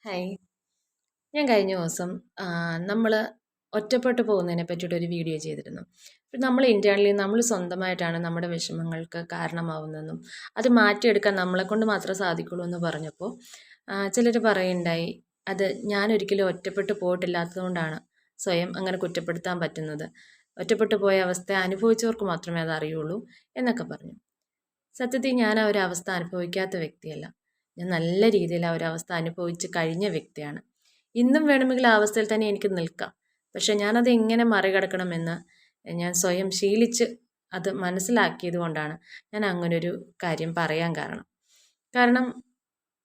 Hi. ഞാൻ കഴിഞ്ഞ ദിവസം നമ്മൾ ഒറ്റപ്പെട്ടു പോകുന്നതിനെ പറ്റിയിട്ടൊരു വീഡിയോ ചെയ്തിരുന്നു. നമ്മൾ ഇന്റേണലി നമ്മൾ സ്വന്തമായിട്ടാണ് നമ്മുടെ വിഷമങ്ങൾക്ക് കാരണമാവുന്നതെന്നും അത് മാറ്റിയെടുക്കാൻ നമ്മളെക്കൊണ്ട് മാത്രമേ സാധിക്കുള്ളൂ എന്ന് പറഞ്ഞപ്പോൾ ചിലർ പറയുണ്ടായി, അത് ഞാനൊരിക്കലും ഒറ്റപ്പെട്ടു പോയിട്ടില്ലാത്തതുകൊണ്ടാണ് സ്വയം അങ്ങനെ കുറ്റപ്പെടുത്താൻ പറ്റുന്നത്. ഒറ്റപ്പെട്ടു പോയ അവസ്ഥ അനുഭവിച്ചവർക്ക് മാത്രമേ അത് അറിയുള്ളൂ എന്നൊക്കെ പറഞ്ഞു. സത്യത്തിൽ ഞാൻ ആ ഒരു അവസ്ഥ അനുഭവിക്കാത്ത വ്യക്തിയല്ല. ഞാൻ നല്ല രീതിയിൽ ആ ഒരു അവസ്ഥ അനുഭവിച്ച് കഴിഞ്ഞ വ്യക്തിയാണ്. ഇന്നും വേണമെങ്കിൽ ആ അവസ്ഥയിൽ തന്നെ എനിക്ക് നിൽക്കാം. പക്ഷെ ഞാനത് എങ്ങനെ മറികടക്കണമെന്ന് ഞാൻ സ്വയം ശീലിച്ച് അത് മനസ്സിലാക്കിയത് കൊണ്ടാണ് ഞാൻ അങ്ങനൊരു കാര്യം പറയാൻ കാരണം. കാരണം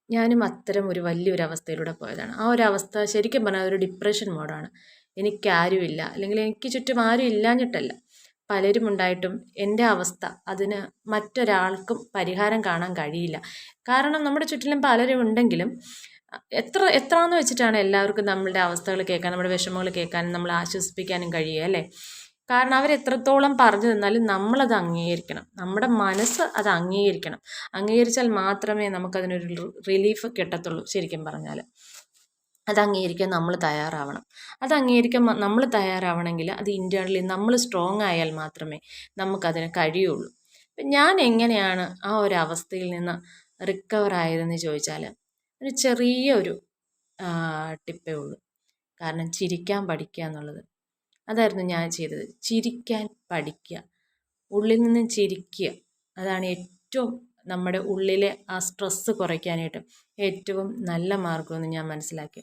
ഞാനും അത്തരം ഒരു വലിയൊരു അവസ്ഥയിലൂടെ പോയതാണ്. ആ ഒരു അവസ്ഥ ശരിക്കും പറഞ്ഞാൽ ഒരു ഡിപ്രഷൻ മോഡാണ്. എനിക്കാരുമില്ല, അല്ലെങ്കിൽ എനിക്ക് ചുറ്റും ആരും ഇല്ലാഞ്ഞിട്ടല്ല, പലരും ഉണ്ടായിട്ടും എൻ്റെ അവസ്ഥ അതിന് മറ്റൊരാൾക്കും പരിഹാരം കാണാൻ കഴിയില്ല. കാരണം നമ്മുടെ ചുറ്റിലും പലരും ഉണ്ടെങ്കിലും എത്രാന്ന് വെച്ചിട്ടാണ് എല്ലാവർക്കും നമ്മളുടെ അവസ്ഥകൾ കേൾക്കാൻ, നമ്മുടെ വിഷമങ്ങൾ കേൾക്കാനും നമ്മളെ ആശ്വസിപ്പിക്കാനും കഴിയുക അല്ലേ? കാരണം അവരെത്രത്തോളം പറഞ്ഞു തന്നാലും നമ്മളത് അംഗീകരിക്കണം. നമ്മുടെ മനസ്സ് അത് അംഗീകരിക്കണം. അംഗീകരിച്ചാൽ മാത്രമേ നമുക്കതിനൊരു റിലീഫ് കിട്ടത്തുള്ളൂ. ശരിക്കും പറഞ്ഞാൽ അത് അംഗീകരിക്കാൻ നമ്മൾ തയ്യാറാവണം. അത് അംഗീകരിക്കാൻ നമ്മൾ തയ്യാറാവണമെങ്കിൽ അത് ഇൻറ്റേർണലി നമ്മൾ സ്ട്രോങ് ആയാൽ മാത്രമേ നമുക്കതിന് കഴിയുള്ളൂ. ഞാൻ എങ്ങനെയാണ് ആ ഒരു അവസ്ഥയിൽ നിന്ന് റിക്കവർ ആയതെന്ന് ചോദിച്ചാൽ, ഒരു ചെറിയ ഒരു ടിപ്പേ ഉള്ളൂ. കാരണം ചിരിക്കാൻ പഠിക്കുക എന്നുള്ളത്, അതായിരുന്നു ഞാൻ ചെയ്തത്. ചിരിക്കാൻ പഠിക്കുക, ഉള്ളിൽ നിന്ന് ചിരിക്കുക. അതാണ് ഏറ്റവും നമ്മുടെ ഉള്ളിലെ ആ സ്ട്രെസ്സ് കുറയ്ക്കാനായിട്ട് ഏറ്റവും നല്ല മാർഗ്ഗമെന്ന് ഞാൻ മനസ്സിലാക്കി.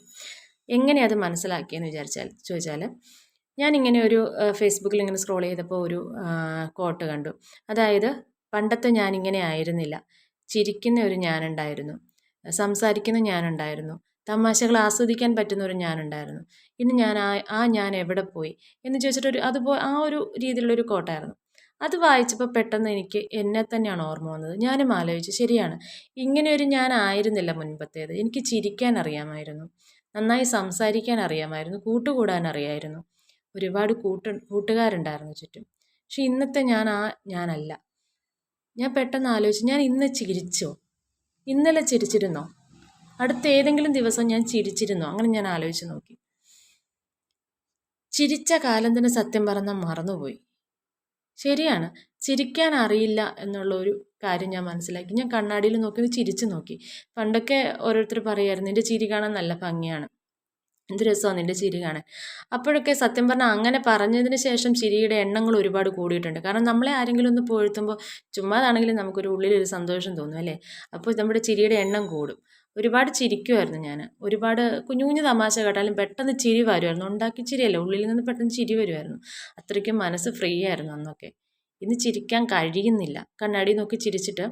എങ്ങനെ അത് മനസ്സിലാക്കിയെന്ന് ചോദിച്ചാൽ ഞാനിങ്ങനെ ഒരു ഫേസ്ബുക്കിൽ ഇങ്ങനെ സ്ക്രോൾ ചെയ്തപ്പോൾ ഒരു കോട്ട് കണ്ടു. അതായത്, പണ്ടത്തെ ഞാനിങ്ങനെ ആയിരുന്നില്ല. ചിരിക്കുന്ന ഒരു ഞാനുണ്ടായിരുന്നു, സംസാരിക്കുന്ന ഞാനുണ്ടായിരുന്നു, തമാശകൾ ആസ്വദിക്കാൻ പറ്റുന്ന ഒരു ഞാനുണ്ടായിരുന്നു. ഇന്ന് ഞാൻ എവിടെ പോയി എന്ന് ചോദിച്ചിട്ടൊരു ആ ഒരു രീതിയിലുള്ളൊരു കോട്ടായിരുന്നു. അത് വായിച്ചപ്പോൾ പെട്ടെന്ന് എനിക്ക് എന്നെ തന്നെയാണ് ഓർമ്മ വന്നത്. ഞാനും ആലോചിച്ചു, ശരിയാണ്, ഇങ്ങനെയൊരു ഞാനായിരുന്നില്ല മുൻപത്തേത്. എനിക്ക് ചിരിക്കാൻ അറിയാമായിരുന്നു, നന്നായി സംസാരിക്കാൻ അറിയാമായിരുന്നു, കൂട്ടുകൂടാൻ അറിയായിരുന്നു, ഒരുപാട് കൂട്ടുകാരുണ്ടായിരുന്നു ചുറ്റും. പക്ഷെ ഇന്നത്തെ ഞാനല്ല. ഞാൻ പെട്ടെന്ന് ആലോചിച്ചു, ഞാൻ ഇന്ന് ചിരിച്ചോ? ഇന്നലെ ചിരിച്ചിരുന്നോ? അടുത്ത ഏതെങ്കിലും ദിവസം ഞാൻ ചിരിച്ചിരുന്നോ? അങ്ങനെ ഞാൻ ആലോചിച്ച് നോക്കി. ചിരിച്ച കാലം തന്നെ സത്യം പറഞ്ഞാൽ മറന്നുപോയി. ശരിയാണ്, ചിരിക്കാൻ അറിയില്ല എന്നുള്ള ഒരു കാര്യം ഞാൻ മനസ്സിലാക്കി. ഞാൻ കണ്ണാടിയിൽ നോക്കി ചിരിച്ചു നോക്കി. പണ്ടൊക്കെ ഓരോരുത്തർ പറയുമായിരുന്നു, നിൻ്റെ ചിരി കാണാൻ നല്ല ഭംഗിയാണ്, എന്ത് രസമാണ് നിൻ്റെ ചിരി കാണാൻ. അപ്പോഴൊക്കെ സത്യം പറഞ്ഞാൽ അങ്ങനെ പറഞ്ഞതിന് ശേഷം ചിരിയുടെ എണ്ണങ്ങൾ ഒരുപാട് കൂടിയിട്ടുണ്ട്. കാരണം നമ്മളെ ആരെങ്കിലും ഒന്ന് പുകഴ്ത്തുമ്പോൾ ചുമ്മാതാണെങ്കിലും നമുക്കൊരു ഉള്ളിലൊരു സന്തോഷം തോന്നും അല്ലേ? അപ്പോൾ നമ്മുടെ ചിരിയുടെ എണ്ണം കൂടും. ഒരുപാട് ചിരിക്കുമായിരുന്നു ഞാൻ. ഒരുപാട് കുഞ്ഞു കുഞ്ഞു തമാശ കേട്ടാലും പെട്ടെന്ന് ചിരി വരുമായിരുന്നു. ഉണ്ടാക്കി ചിരിയല്ല, ഉള്ളിൽ നിന്ന് പെട്ടെന്ന് ചിരി വരുമായിരുന്നു. അത്രയ്ക്കും മനസ്സ് ഫ്രീ ആയിരുന്നു അന്നൊക്കെ. ഇന്ന് ചിരിക്കാൻ കഴിയുന്നില്ല. കണ്ണാടി നോക്കി ചിരിച്ചിട്ട്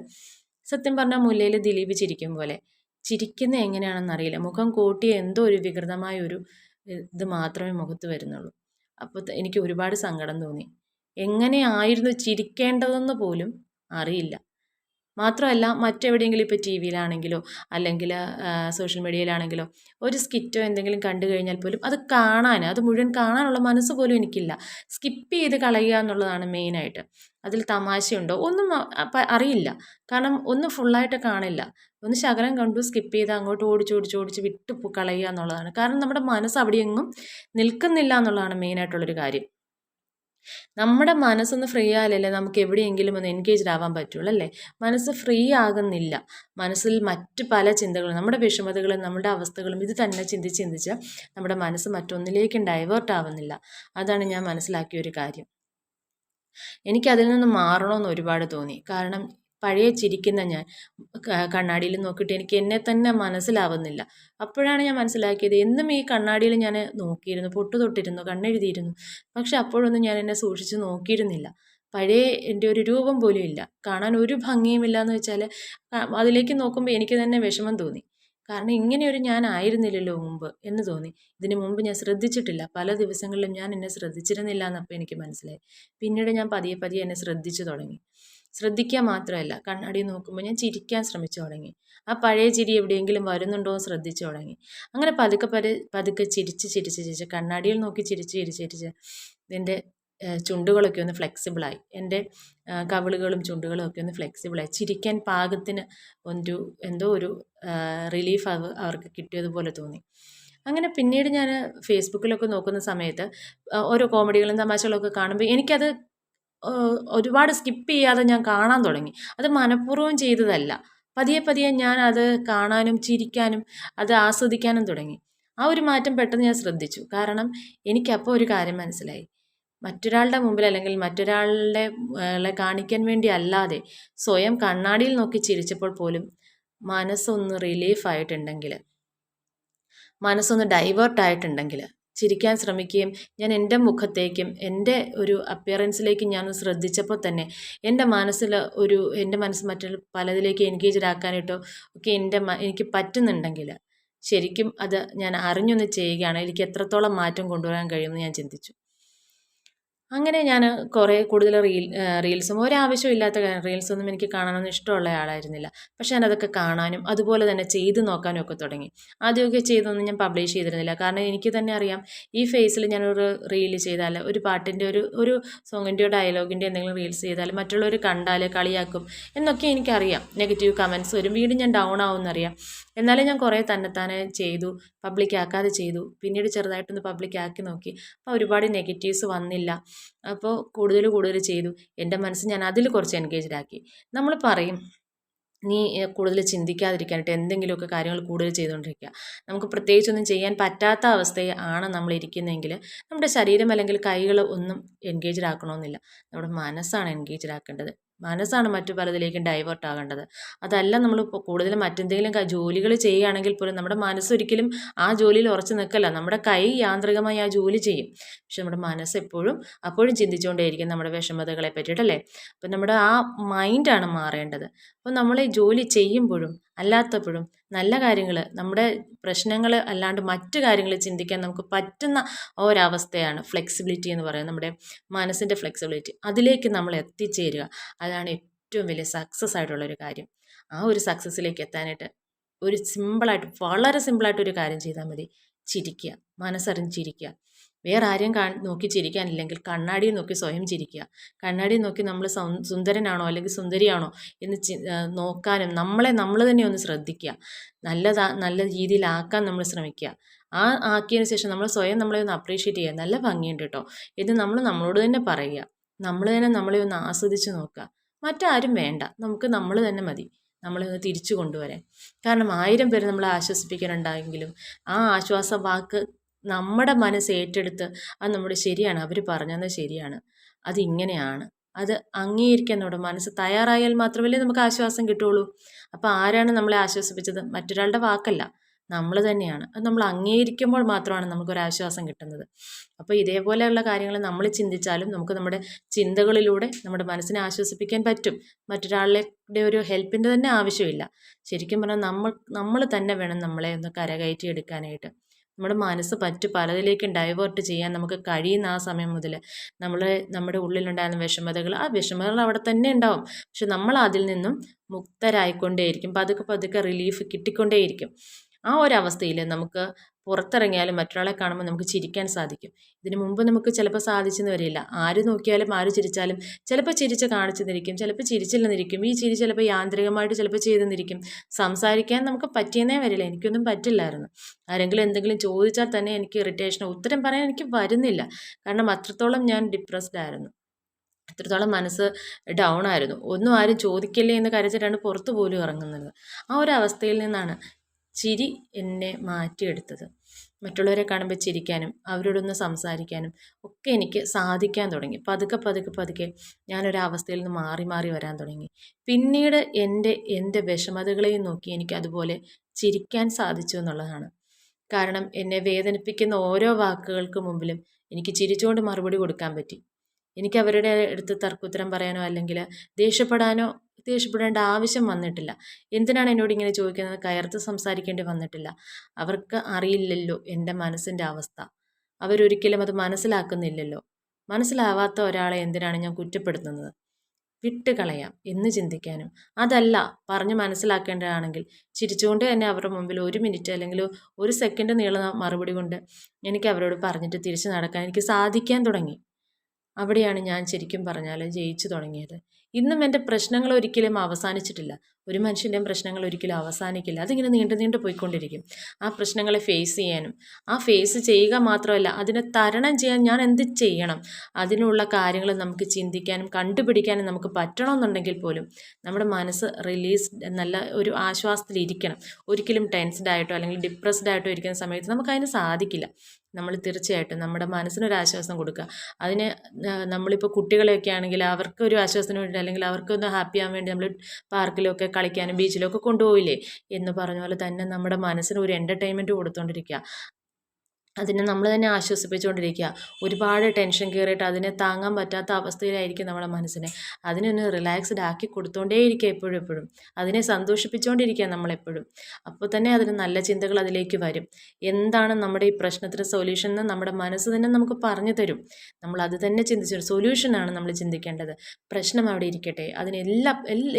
സത്യം പറഞ്ഞാൽ മുല്ലയിൽ ദിലീപ് ചിരിക്കും പോലെ. ചിരിക്കുന്ന എങ്ങനെയാണെന്ന് അറിയില്ല. മുഖം കൂട്ടിയ എന്തോ ഒരു വികൃതമായ ഒരു ഇത് മാത്രമേ മുഖത്ത് വരുന്നുള്ളൂ. അപ്പോൾ എനിക്ക് ഒരുപാട് സങ്കടം തോന്നി. എങ്ങനെയായിരുന്നു ചിരിക്കേണ്ടതെന്ന് പോലും അറിയില്ല. മാത്രമല്ല, മറ്റെവിടെയെങ്കിലും ഇപ്പോൾ ടി വിയിലാണെങ്കിലോ അല്ലെങ്കിൽ സോഷ്യൽ മീഡിയയിലാണെങ്കിലോ ഒരു സ്കിറ്റോ എന്തെങ്കിലും കണ്ടു കഴിഞ്ഞാൽ പോലും അത് മുഴുവൻ കാണാനുള്ള മനസ്സ് പോലും എനിക്കില്ല. സ്കിപ്പ് ചെയ്ത് കളയുക എന്നുള്ളതാണ് മെയിനായിട്ട്. അതിൽ തമാശയുണ്ടോ ഒന്നും അറിയില്ല. കാരണം ഒന്ന് ഫുള്ളായിട്ട് കാണില്ല. ഒന്ന് ശകലം കണ്ടു, സ്കിപ്പ് ചെയ്ത് അങ്ങോട്ട് ഓടിച്ച് വിട്ട് കളയുക എന്നുള്ളതാണ്. കാരണം നമ്മുടെ മനസ്സ് അവിടെയെങ്ങും നിൽക്കുന്നില്ല എന്നുള്ളതാണ് മെയിനായിട്ടുള്ളൊരു കാര്യം. നമ്മുടെ മനസ്സൊന്ന് ഫ്രീ ആയാലല്ലേ നമുക്ക് എവിടെയെങ്കിലും ഒന്ന് എൻഗേജ്ഡ് ആവാൻ പറ്റുള്ളൂ അല്ലേ? മനസ്സ് ഫ്രീ ആകുന്നില്ല. മനസ്സിൽ മറ്റ് പല ചിന്തകളും, നമ്മുടെ വിഷമതകളും നമ്മുടെ അവസ്ഥകളും ഇത് തന്നെ ചിന്തിച്ച് നമ്മുടെ മനസ്സ് മറ്റൊന്നിലേക്കും ഡൈവേർട്ട് ആവുന്നില്ല. അതാണ് ഞാൻ മനസ്സിലാക്കിയ ഒരു കാര്യം. എനിക്കതിൽ നിന്ന് മാറണമെന്ന് ഒരുപാട് തോന്നി. കാരണം പഴയ ചിരിക്കുന്ന ഞാൻ കണ്ണാടിയിൽ നോക്കിയിട്ട് എനിക്ക് എന്നെ തന്നെ മനസ്സിലാവുന്നില്ല. അപ്പോഴാണ് ഞാൻ മനസ്സിലാക്കിയത്, എന്നും ഈ കണ്ണാടിയിൽ ഞാൻ നോക്കിയിരുന്നു, പൊട്ട് തൊട്ടിരുന്നു, കണ്ണെഴുതിയിരുന്നു. പക്ഷെ അപ്പോഴൊന്നും ഞാൻ എന്നെ സൂക്ഷിച്ച് നോക്കിയിരുന്നില്ല. പഴയ എൻ്റെ ഒരു രൂപം പോലും ഇല്ല, കാണാൻ ഒരു ഭംഗിയുമില്ല എന്ന് വെച്ചാൽ അതിലേക്ക് നോക്കുമ്പോൾ എനിക്ക് തന്നെ വിഷമം തോന്നി. കാരണം ഇങ്ങനെയൊരു ഞാൻ ആയിരുന്നില്ലല്ലോ മുമ്പ് എന്ന് തോന്നി. ഇതിനു മുമ്പ് ഞാൻ ശ്രദ്ധിച്ചിട്ടില്ല. പല ദിവസങ്ങളിലും ഞാൻ എന്നെ ശ്രദ്ധിച്ചിരുന്നില്ല എന്നപ്പോൾ എനിക്ക് മനസ്സിലായി. പിന്നീട് ഞാൻ പതിയെ എന്നെ ശ്രദ്ധിച്ചു തുടങ്ങി. ശ്രദ്ധിക്കുക മാത്രമല്ല, കണ്ണാടി നോക്കുമ്പോൾ ഞാൻ ചിരിക്കാൻ ശ്രമിച്ചു തുടങ്ങി. ആ പഴയ ചിരി എവിടെയെങ്കിലും വരുന്നുണ്ടോ എന്ന് ശ്രദ്ധിച്ചു തുടങ്ങി. അങ്ങനെ പതുക്കെ ചിരിച്ച് കണ്ണാടിയിൽ നോക്കി ചിരിച്ച് എൻ്റെ ചുണ്ടുകളൊക്കെ ഒന്ന് ഫ്ലെക്സിബിളായി. എൻ്റെ കവിളുകളും ചുണ്ടുകളും ഒക്കെ ഒന്ന് ഫ്ലെക്സിബിളായി. ചിരിക്കാൻ പാകത്തിന് എന്തോ ഒരു റിലീഫ് അവർക്ക് കിട്ടിയതുപോലെ തോന്നി. അങ്ങനെ പിന്നീട് ഞാൻ ഫേസ്ബുക്കിലൊക്കെ നോക്കുന്ന സമയത്ത് ഓരോ കോമഡികളും തമാശകളൊക്കെ കാണുമ്പോൾ എനിക്കത് ഒരുപാട് സ്കിപ്പ് ചെയ്യാതെ ഞാൻ കാണാൻ തുടങ്ങി. അത് മനഃപൂർവ്വം ചെയ്തതല്ല. പതിയെ പതിയെ ഞാൻ അത് കാണാനും ചിരിക്കാനും അത് ആസ്വദിക്കാനും തുടങ്ങി. ആ ഒരു മാറ്റം പെട്ടെന്ന് ഞാൻ ശ്രദ്ധിച്ചു. കാരണം എനിക്കപ്പോൾ ഒരു കാര്യം മനസ്സിലായി. മറ്റൊരാളുടെ മുമ്പിൽ അല്ലെങ്കിൽ മറ്റൊരാളെ കാണിക്കാൻ വേണ്ടി അല്ലാതെ സ്വയം കണ്ണാടിയിൽ നോക്കി ചിരിച്ചപ്പോൾ പോലും മനസ്സൊന്ന് റിലീഫായിട്ടുണ്ടെങ്കിൽ, മനസ്സൊന്ന് ഡൈവേർട്ടായിട്ടുണ്ടെങ്കിൽ, ചിരിക്കാൻ ശ്രമിക്കുകയും ഞാൻ എൻ്റെ മുഖത്തേക്കും എൻ്റെ ഒരു അപ്പിയറൻസിലേക്കും ഞാൻ ശ്രദ്ധിച്ചപ്പോൾ തന്നെ എൻ്റെ മനസ്സ് മറ്റുള്ള പലതിലേക്ക് എൻഗേജ്ഡ് ആക്കാനായിട്ടോ ഒക്കെ എനിക്ക് പറ്റുന്നുണ്ടെങ്കിൽ ശരിക്കും അത് ഞാൻ അറിഞ്ഞൊന്ന് ചെയ്യുകയാണ് എനിക്ക് എത്രത്തോളം മാറ്റം കൊണ്ടുവരാൻ കഴിയുമെന്ന് ഞാൻ ചിന്തിച്ചു. അങ്ങനെ ഞാൻ കുറേ കൂടുതൽ റീൽസും ഒരാവശ്യമില്ലാത്ത റീൽസൊന്നും എനിക്ക് കാണാനൊന്നും ഇഷ്ടമുള്ള ആളായിരുന്നില്ല. പക്ഷെ ഞാനതൊക്കെ കാണാനും അതുപോലെ തന്നെ ചെയ്ത് നോക്കാനും ഒക്കെ തുടങ്ങി. ആദ്യമൊക്കെ ചെയ്തൊന്നും ഞാൻ പബ്ലിഷ് ചെയ്തിരുന്നില്ല. കാരണം എനിക്ക് തന്നെ അറിയാം, ഈ ഫേസിൽ ഞാനൊരു റീൽ ചെയ്താൽ, ഒരു പാട്ടിൻ്റെ ഒരു സോങ്ങിൻ്റെയോ ഡയലോഗിൻ്റെ എന്തെങ്കിലും റീൽസ് ചെയ്താൽ മറ്റുള്ളവർ കണ്ടാൽ കളിയാക്കും എന്നൊക്കെ എനിക്കറിയാം. നെഗറ്റീവ് കമൻറ്റ്സ് വരും, വീണ്ടും ഞാൻ ഡൗൺ ആവുമെന്നറിയാം. എന്നാലും ഞാൻ കുറേ തന്നെത്താനെ ചെയ്തു, പബ്ലിക്കാക്കാതെ ചെയ്തു. പിന്നീട് ചെറുതായിട്ടൊന്ന് പബ്ലിക്കാക്കി നോക്കി. അപ്പോൾ ഒരുപാട് നെഗറ്റീവ്സ് വന്നില്ല. അപ്പോൾ കൂടുതൽ ചെയ്തു. എൻ്റെ മനസ്സ് ഞാൻ അതിൽ കുറച്ച് എൻഗേജ്ഡ് ആക്കി. നമ്മൾ പറയും, നീ കൂടുതൽ ചിന്തിക്കാതിരിക്കാനായിട്ട് എന്തെങ്കിലുമൊക്കെ കാര്യങ്ങൾ കൂടുതൽ ചെയ്തുകൊണ്ടിരിക്കുക. നമുക്ക് പ്രത്യേകിച്ചൊന്നും ചെയ്യാൻ പറ്റാത്ത അവസ്ഥയെ ആണ് നമ്മൾ ഇരിക്കുന്നതെങ്കിൽ നമ്മുടെ ശരീരം അല്ലെങ്കിൽ കൈകൾ ഒന്നും എൻഗേജ്ഡ് ആക്കണമെന്നില്ല. നമ്മുടെ മനസ്സാണ് എൻഗേജ്ഡ് ആക്കേണ്ടത്. മനസ്സാണ് മറ്റു പലതിലേക്കും ഡൈവേർട്ട് ആകേണ്ടത്. അതല്ല നമ്മൾ കൂടുതലും മറ്റെന്തെങ്കിലും ജോലികൾ ചെയ്യുകയാണെങ്കിൽ പോലും നമ്മുടെ മനസ്സൊരിക്കലും ആ ജോലിയിൽ ഉറച്ചു നിൽക്കല്ല. നമ്മുടെ കൈ യാന്ത്രികമായി ആ ജോലി ചെയ്യും. പക്ഷെ നമ്മുടെ മനസ്സ് അപ്പോഴും ചിന്തിച്ചുകൊണ്ടേയിരിക്കും നമ്മുടെ വിഷമതകളെ പറ്റിയിട്ടല്ലേ. അപ്പം നമ്മുടെ ആ മൈൻഡാണ് മാറേണ്ടത്. അപ്പോൾ നമ്മൾ ഈ ജോലി ചെയ്യുമ്പോഴും അല്ലാത്തപ്പോഴും നല്ല കാര്യങ്ങൾ, നമ്മുടെ പ്രശ്നങ്ങൾ അല്ലാണ്ട് മറ്റു കാര്യങ്ങൾ ചിന്തിക്കാൻ നമുക്ക് പറ്റുന്ന ഒരവസ്ഥയാണ് ഫ്ലെക്സിബിലിറ്റി എന്ന് പറയുന്നത്. നമ്മുടെ മനസ്സിൻ്റെ ഫ്ലെക്സിബിലിറ്റി, അതിലേക്ക് നമ്മൾ എത്തിച്ചേരുക. അതാണ് ഏറ്റവും വലിയ സക്സസ് ആയിട്ടുള്ളൊരു കാര്യം. ആ ഒരു സക്സസ്സിലേക്ക് എത്താനായിട്ട് വളരെ സിമ്പിളായിട്ടൊരു കാര്യം ചെയ്താൽ മതി. ചിരിക്കുക, മനസ്സറിഞ്ഞ് ചിരിക്കുക. വേറെ ആരെയും നോക്കി ചിരിക്കാനില്ലെങ്കിൽ കണ്ണാടിയിൽ നോക്കി സ്വയം ചിരിക്കുക. കണ്ണാടിയിൽ നോക്കി നമ്മൾ സുന്ദരനാണോ അല്ലെങ്കിൽ സുന്ദരിയാണോ എന്ന് നോക്കാനും നമ്മൾ തന്നെ ഒന്ന് ശ്രദ്ധിക്കുക. നല്ല രീതിയിലാക്കാൻ നമ്മൾ ശ്രമിക്കുക. ആക്കിയതിന് ശേഷം നമ്മൾ സ്വയം നമ്മളെ ഒന്ന് അപ്രീഷിയേറ്റ് ചെയ്യുക. നല്ല ഭംഗിയുണ്ട് കേട്ടോ എന്ന് നമ്മളോട് തന്നെ പറയുക. നമ്മൾ തന്നെ നമ്മളെ ഒന്ന് ആസ്വദിച്ച് നോക്കുക. മറ്റാരും വേണ്ട, നമുക്ക് നമ്മൾ തന്നെ മതി നമ്മളെ ഒന്ന് തിരിച്ചു കൊണ്ടുവരാൻ. കാരണം 1000 പേര് നമ്മളെ ആശ്വസിപ്പിക്കാനുണ്ടായെങ്കിലും ആ ആശ്വാസ വാക്ക് നമ്മുടെ മനസ്സ് ഏറ്റെടുത്ത് അത് നമ്മുടെ ശരിയാണ്, അവർ പറഞ്ഞത് ശരിയാണ്, അതിങ്ങനെയാണ്, അത് അംഗീകരിക്കാൻ നമ്മുടെ മനസ്സ് തയ്യാറായാൽ മാത്രമല്ലേ നമുക്ക് ആശ്വാസം കിട്ടുള്ളൂ. അപ്പോൾ ആരാണ് നമ്മളെ ആശ്വസിപ്പിച്ചത്? മറ്റൊരാളുടെ വാക്കല്ല, നമ്മൾ തന്നെയാണ്. അത് നമ്മൾ അംഗീകരിക്കുമ്പോൾ മാത്രമാണ് നമുക്കൊരാശ്വാസം കിട്ടുന്നത്. അപ്പോൾ ഇതേപോലെയുള്ള കാര്യങ്ങൾ നമ്മൾ ചിന്തിച്ചാലും നമുക്ക് നമ്മുടെ ചിന്തകളിലൂടെ നമ്മുടെ മനസ്സിനെ ആശ്വസിപ്പിക്കാൻ പറ്റും. മറ്റൊരാളുടെ ഒരു ഹെൽപ്പിൻ്റെ തന്നെ ആവശ്യമില്ല. ശരിക്കും പറഞ്ഞാൽ നമ്മൾ തന്നെ വേണം നമ്മളെ ഒന്ന് കരകയറ്റി എടുക്കാനായിട്ട്. നമ്മുടെ മനസ്സ് പലതിലേക്കും ഡൈവേർട്ട് ചെയ്യാൻ നമുക്ക് കഴിയുന്ന ആ സമയം മുതൽ നമ്മുടെ ഉള്ളിലുണ്ടായിരുന്ന വിഷമതകൾ, ആ വിഷമതകൾ അവിടെ തന്നെ ഉണ്ടാവും. പക്ഷെ നമ്മൾ അതിൽ നിന്നും മുക്തരായിക്കൊണ്ടേയിരിക്കും. പതുക്കെ റിലീഫ് കിട്ടിക്കൊണ്ടേയിരിക്കും. ആ ഒരവസ്ഥയിൽ നമുക്ക് പുറത്തിറങ്ങിയാലും മറ്റൊരാളെ കാണുമ്പോൾ നമുക്ക് ചിരിക്കാൻ സാധിക്കും. ഇതിനു മുമ്പ് നമുക്ക് ചിലപ്പോൾ സാധിച്ചെന്ന് വരില്ല. ആര് നോക്കിയാലും ആര് ചിരിച്ചാലും ചിലപ്പോൾ ചിരിച്ച് കാണിച്ചെന്നിരിക്കും, ചിലപ്പോൾ ചിരിച്ചില്ലെന്നിരിക്കും. ഈ ചിരി ചിലപ്പോൾ യാന്ത്രികമായിട്ട് ചിലപ്പോൾ ചെയ്തെന്നിരിക്കും. സംസാരിക്കാൻ നമുക്ക് പറ്റിയെന്നേ വരില്ല. എനിക്കൊന്നും പറ്റില്ലായിരുന്നു. ആരെങ്കിലും എന്തെങ്കിലും ചോദിച്ചാൽ തന്നെ എനിക്ക് ഇറിറ്റേഷനോ ഉത്തരം പറയാൻ എനിക്ക് വരുന്നില്ല. കാരണം അത്രത്തോളം ഞാൻ ഡിപ്രസ്ഡ് ആയിരുന്നു, അത്രത്തോളം മനസ്സ് ഡൗൺ ആയിരുന്നു. ഒന്നും ആരും ചോദിക്കല്ലേ എന്ന് കരുതിയിട്ടാണ് പുറത്തു പോലും ഇറങ്ങുന്നത്. ആ ഒരു അവസ്ഥയിൽ നിന്നാണ് ചിരി എന്നെ മാറ്റിയെടുത്തത്. മറ്റുള്ളവരെ കാണുമ്പോൾ ചിരിക്കാനും അവരോടൊന്ന് സംസാരിക്കാനും ഒക്കെ എനിക്ക് സാധിക്കാൻ തുടങ്ങി. പതുക്കെ ഞാനൊരവസ്ഥയിൽ നിന്ന് മാറി വരാൻ തുടങ്ങി. പിന്നീട് എൻ്റെ വിഷമതകളെയും നോക്കി എനിക്ക് അതുപോലെ ചിരിക്കാൻ സാധിച്ചു എന്നുള്ളതാണ്. കാരണം എന്നെ വേദനിപ്പിക്കുന്ന ഓരോ വാക്കുകൾക്ക് മുമ്പിലും എനിക്ക് ചിരിച്ചുകൊണ്ട് മറുപടി കൊടുക്കാൻ പറ്റി. എനിക്ക് അവരുടെ അടുത്ത് തർക്കുത്തരം പറയാനോ അല്ലെങ്കിൽ ദേഷ്യപ്പെടേണ്ട ആവശ്യം വന്നിട്ടില്ല. എന്തിനാണ് എന്നോട് ഇങ്ങനെ ചോദിക്കുന്നത്, കയർത്ത് സംസാരിക്കേണ്ടി വന്നിട്ടില്ല. അവർക്ക് അറിയില്ലല്ലോ എൻ്റെ മനസ്സിൻ്റെ അവസ്ഥ. അവരൊരിക്കലും അത് മനസ്സിലാക്കുന്നില്ലല്ലോ. മനസ്സിലാവാത്ത ഒരാളെ എന്തിനാണ് ഞാൻ കുറ്റപ്പെടുത്തുന്നത്? വിട്ടുകളയാം എന്ന് ചിന്തിക്കാനും, അതല്ല പറഞ്ഞ് മനസ്സിലാക്കേണ്ടതാണെങ്കിൽ ചിരിച്ചുകൊണ്ട് തന്നെ അവരുടെ മുമ്പിൽ 1 മിനിറ്റ് അല്ലെങ്കിൽ 1 സെക്കൻഡ് നീളുന്ന മറുപടി കൊണ്ട് എനിക്ക് അവരോട് പറഞ്ഞിട്ട് തിരിച്ചു നടക്കാൻ എനിക്ക് സാധിക്കാൻ തുടങ്ങി. അവിടെയാണ് ഞാൻ ശരിക്കും പറഞ്ഞാൽ ജയിച്ചു തുടങ്ങിയത്. ഇന്നും എൻ്റെ പ്രശ്നങ്ങൾ ഒരിക്കലും അവസാനിച്ചിട്ടില്ല. ഒരു മനുഷ്യൻ്റെയും പ്രശ്നങ്ങൾ ഒരിക്കലും അവസാനിക്കില്ല. അതിങ്ങനെ നീണ്ടു നീണ്ടു പോയിക്കൊണ്ടിരിക്കും. ആ പ്രശ്നങ്ങളെ ഫേസ് ചെയ്യാനും, ആ ഫേസ് ചെയ്യുക മാത്രമല്ല അതിനെ തരണം ചെയ്യാൻ ഞാൻ എന്ത് ചെയ്യണം, അതിനുള്ള കാര്യങ്ങൾ നമുക്ക് ചിന്തിക്കാനും കണ്ടുപിടിക്കാനും നമുക്ക് പറ്റണമെന്നുണ്ടെങ്കിൽ പോലും നമ്മുടെ മനസ്സ് നല്ല ഒരു ആശ്വാസത്തിലിരിക്കണം. ഒരിക്കലും ടെൻസ്ഡ് ആയിട്ടോ അല്ലെങ്കിൽ ഡിപ്രസ്ഡ് ആയിട്ടോ ഇരിക്കുന്ന സമയത്ത് നമുക്കതിന് സാധിക്കില്ല. നമ്മൾ തീർച്ചയായിട്ടും നമ്മുടെ മനസ്സിനൊരാശ്വാസം കൊടുക്കുക. അതിന് നമ്മളിപ്പോൾ കുട്ടികളെയൊക്കെ ആണെങ്കിൽ അവർക്കൊരു ആശ്വാസത്തിന് വേണ്ടി അല്ലെങ്കിൽ അവർക്കൊന്ന് ഹാപ്പി ആവാൻ വേണ്ടി നമ്മൾ പാർക്കിലൊക്കെ കളിക്കാനും ബീച്ചിലൊക്കെ കൊണ്ടുപോയില്ലേ എന്ന് പറഞ്ഞ പോലെ തന്നെ നമ്മുടെ മനസ്സിന് ഒരു എൻ്റർടൈൻമെൻറ്റ് കൊടുത്തുകൊണ്ടിരിക്കുക. അതിനെ നമ്മൾ തന്നെ ആശ്വസിപ്പിച്ചുകൊണ്ടിരിക്കുക. ഒരുപാട് ടെൻഷൻ കയറിയിട്ട് അതിനെ താങ്ങാൻ പറ്റാത്ത അവസ്ഥയിലായിരിക്കും നമ്മുടെ മനസ്സിനെ. അതിനൊന്ന് റിലാക്സ്ഡ് ആക്കി കൊടുത്തുകൊണ്ടേയിരിക്കുക എപ്പോഴും എപ്പോഴും. അതിനെ സന്തോഷിപ്പിച്ചുകൊണ്ടിരിക്കുക നമ്മളെപ്പോഴും. അപ്പോൾ തന്നെ അതിന് നല്ല ചിന്തകൾ അതിലേക്ക് വരും. എന്താണ് നമ്മുടെ ഈ പ്രശ്നത്തിന് സൊല്യൂഷൻ എന്ന് നമ്മുടെ മനസ്സ് തന്നെ നമുക്ക് പറഞ്ഞു തരും. നമ്മൾ അത് തന്നെ ചിന്തിച്ചു സൊല്യൂഷനാണ് നമ്മൾ ചിന്തിക്കേണ്ടത്. പ്രശ്നം അവിടെ ഇരിക്കട്ടെ,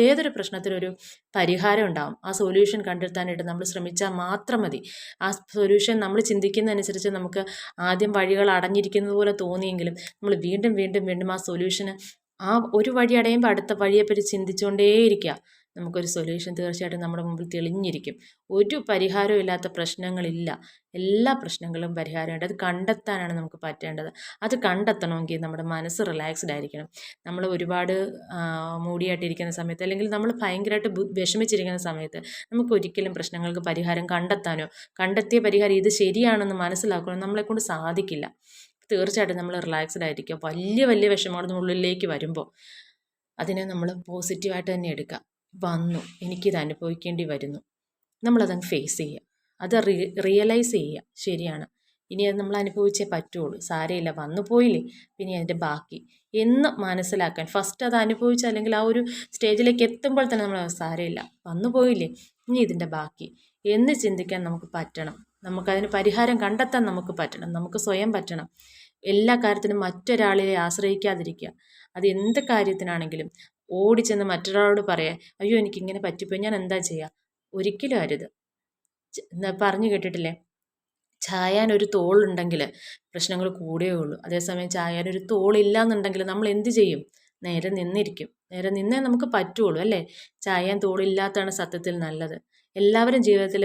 ഏതൊരു പ്രശ്നത്തിനും ഒരു പരിഹാരം ഉണ്ടാവും. ആ സൊല്യൂഷൻ കണ്ടെത്താനായിട്ട് നമ്മൾ ശ്രമിച്ചാൽ മാത്രം മതി. ആ സൊല്യൂഷൻ നമ്മൾ ചിന്തിക്കുന്നതനുസരിച്ച് നമുക്ക് ആദ്യം വഴികൾ അടഞ്ഞിരിക്കുന്നത് പോലെ തോന്നിയെങ്കിലും നമ്മൾ വീണ്ടും വീണ്ടും വീണ്ടും ആ സൊല്യൂഷന് ആ ഒരു വഴി അടയുമ്പോൾ അടുത്ത വഴിയെപ്പറ്റി ചിന്തിച്ചുകൊണ്ടേയിരിക്കുക. നമുക്കൊരു സൊല്യൂഷൻ തീർച്ചയായിട്ടും നമ്മുടെ മുമ്പിൽ തെളിഞ്ഞിരിക്കും. ഒരു പരിഹാരവും ഇല്ലാത്ത പ്രശ്നങ്ങളില്ല. എല്ലാ പ്രശ്നങ്ങളും പരിഹാരമുണ്ട്. അത് കണ്ടെത്താനാണ് നമുക്ക് പറ്റേണ്ടത്. അത് കണ്ടെത്തണമെങ്കിൽ നമ്മുടെ മനസ്സ് റിലാക്സ്ഡ് ആയിരിക്കണം. നമ്മൾ ഒരുപാട് മൂടിയായിട്ടിരിക്കുന്ന സമയത്ത് അല്ലെങ്കിൽ നമ്മൾ ഭയങ്കരമായിട്ട് വിഷമിച്ചിരിക്കുന്ന സമയത്ത് നമുക്ക് ഒരിക്കലും പ്രശ്നങ്ങൾക്ക് പരിഹാരം കണ്ടെത്താനോ കണ്ടെത്തിയ പരിഹാരം ഇത് ശരിയാണെന്ന് മനസ്സിലാക്കാനോ നമ്മളെക്കൊണ്ട് സാധിക്കില്ല. തീർച്ചയായിട്ടും നമ്മൾ റിലാക്സ്ഡ് ആയിരിക്കുക. വലിയ വലിയ വിഷമങ്ങൾ ഉള്ളിലേക്ക് വരുമ്പോൾ അതിനെ നമ്മൾ പോസിറ്റീവായിട്ട് തന്നെ എടുക്കുക. വന്നു, എനിക്കിത് അനുഭവിക്കേണ്ടി വരുന്നു, നമ്മളതങ്ങ് ഫേസ് ചെയ്യുക. അത് റിയലൈസ് ചെയ്യുക. ശരിയാണ്, ഇനി അത് നമ്മൾ അനുഭവിച്ചേ പറ്റുള്ളൂ, സാരമില്ല, വന്നു പോയില്ലേ, പിന്നെ അതിൻ്റെ ബാക്കി എന്ന് മനസ്സിലാക്കാൻ ഫസ്റ്റ് അത് അനുഭവിച്ച് അല്ലെങ്കിൽ ആ ഒരു സ്റ്റേജിലേക്ക് എത്തുമ്പോൾ തന്നെ നമ്മൾ സാരമില്ല, വന്നു പോയില്ലേ, ഇനി ഇതിൻ്റെ ബാക്കി എന്ന് ചിന്തിക്കാൻ നമുക്ക് പറ്റണം. നമുക്കതിന് പരിഹാരം കണ്ടെത്താൻ നമുക്ക് പറ്റണം. നമുക്ക് സ്വയം പറ്റണം. എല്ലാ കാര്യത്തിനും മറ്റൊരാളെ ആശ്രയിക്കാതിരിക്കുക. അത് എന്ത് കാര്യത്തിനാണെങ്കിലും ഓടിച്ചെന്ന് മറ്റൊരാളോട് പറയാം, അയ്യോ എനിക്കിങ്ങനെ പറ്റിപ്പോയി, ഞാൻ എന്താ ചെയ്യുക, ഒരിക്കലും അരുത്. പറഞ്ഞു കേട്ടിട്ടില്ലേ, ചായാനൊരു തോളുണ്ടെങ്കിൽ പ്രശ്നങ്ങൾ കൂടുകയേ ഉള്ളൂ. അതേസമയം ചായാനൊരു തോളില്ല എന്നുണ്ടെങ്കിൽ നമ്മൾ എന്ത് ചെയ്യും? നേരെ നിന്നിരിക്കും. നേരെ നിന്നേ നമുക്ക് പറ്റുള്ളൂ അല്ലേ? ചായാൻ തോളില്ലാത്തതാണ് സത്യത്തിൽ നല്ലത്. എല്ലാവരും ജീവിതത്തിൽ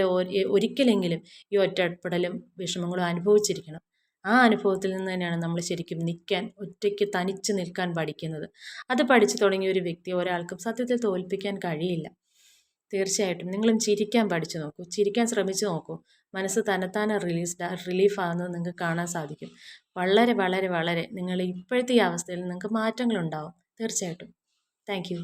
ഒരിക്കലെങ്കിലും ഈ ഒറ്റപ്പെടലും വിഷമങ്ങളും അനുഭവിച്ചിരിക്കണം. ആ അനുഭവത്തിൽ നിന്ന് തന്നെയാണ് നമ്മൾ ശരിക്കും നിൽക്കാൻ, ഒറ്റയ്ക്ക് തനിച്ച് നിൽക്കാൻ പഠിക്കുന്നത്. അത് പഠിച്ചു തുടങ്ങിയ ഒരു വ്യക്തിയെ ഒരാൾക്കും സത്യത്തിൽ തോൽപ്പിക്കാൻ കഴിയില്ല. തീർച്ചയായിട്ടും നിങ്ങളും ചിരിക്കാൻ പഠിച്ചു നോക്കൂ, ചിരിക്കാൻ ശ്രമിച്ചു നോക്കൂ. മനസ്സ് തന്നെത്താനെ റിലീഫാകുന്നത് നിങ്ങൾക്ക് കാണാൻ സാധിക്കും. വളരെ വളരെ വളരെ നിങ്ങൾ ഇപ്പോഴത്തെ ഈ അവസ്ഥയിൽ നിങ്ങൾക്ക് മാറ്റങ്ങളുണ്ടാവും തീർച്ചയായിട്ടും. Thank you.